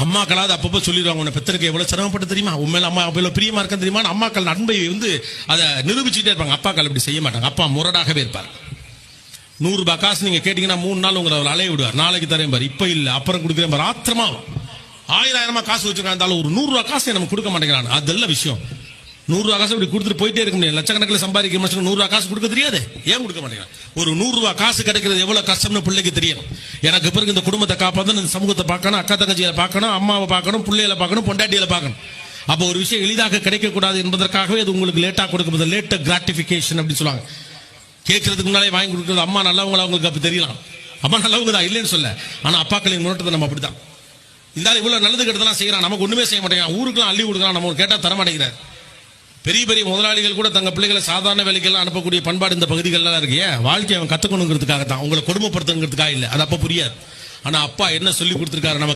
அம்மாக்களாவது அப்பப்போ சொல்லிடுவாங்க, உன்னை பெத்தருக்கு எவ்வளவு சிரமப்பட்டு தெரியுமா, உண்மையில அம்மா எவ்வளவு பிரியமா இருக்க தெரியுமா. அம்மாக்கள் அன்பை அதை நிரூபிச்சுட்டே இருப்பாங்க. அப்பாக்கள் இப்படி செய்ய மாட்டாங்க. அப்பா முரடாகவே இருப்பார். 100 ரூபாய் காசு நீங்க கேட்டீங்கன்னா 3 நாள் உங்களை அலைய விடுவார். நாளைக்கு தரேன் பாரு, இப்ப இல்ல அப்புறம் கொடுக்குறேன் பாரு. ஆத்திரமா 1000 காசு வச்சிருக்காங்க, ஒரு 100 ரூபாய் காசு நமக்கு கொடுக்க மாட்டேங்கிறான். அதெல்லாம் விஷயம். 100 ரூபாய் காசு இப்படி கொடுத்துட்டு போயிட்டே இருக்க முடியாது. லட்சக்கணக்கில் சம்பாதிக்கிற மனுஷன் 100 ரூபாய் காசு கொடுக்க தெரியாது. ஏன் கொடுக்க மாட்டேங்கிறான்? ஒரு 100 ரூபாய் காசு கிடைக்கிறது எவ்வளவு கஷ்டம்னு பிள்ளைக்கு தெரியும். எனக்கு பிறகு இந்த குடும்பத்தை காப்பாற்றணும், இந்த சமூகத்தை பார்க்கணும், அக்கா தங்கச்சியை பார்க்கணும், அம்மாவை பார்க்கணும், பிள்ளைகளை பார்க்கணும், பொண்டாட்டிகளை பார்க்கணும். அப்போ ஒரு விஷயம் எளிதாக கிடைக்கக்கூடாது என்பதற்காகவே அது உங்களுக்கு லேட்டா கொடுக்கும். லேட் கிராட்டிபிகேஷன் அப்படின்னு சொல்லுவாங்க. கேட்கறதுக்கு முன்னாலே வாங்கி கொடுக்குறது. அம்மா நல்லவங்களா அவங்களுக்கு அப்படி தெரியலாம். அம்மா நல்லவங்க தான், இல்லைன்னு சொல்ல. ஆனா அப்பாக்களின் முன்னேற்றத்தை நம்ம அப்படித்தான். இந்த இவ்வளவு நல்லது கெட்டதெல்லாம் செய்யறான், நமக்கு ஒண்ணுமே செய்ய மாட்டேங்கிறான். ஊருக்குலாம் அள்ளி கொடுக்கலாம், நம்ம கேட்டா தர மாட்டேங்கிறார். பெரிய பெரிய முதலாளிகள் கூட தங்க பிள்ளைகளை சாதாரண வேலைக்கெல்லாம் அனுப்பக்கூடிய பண்பாடு இந்த பகுதிகளெல்லாம் இருக்கு. வாழ்க்கையை அவன் கத்துக்கணுங்கிறதுக்காக தான், உங்களை கொடுமைப்படுத்துங்கிறதுக்காக இல்லை. அது அப்ப புரியாது. ஆனா அப்பா என்ன சொல்லி கொடுத்திருக்காரு நமக்கு?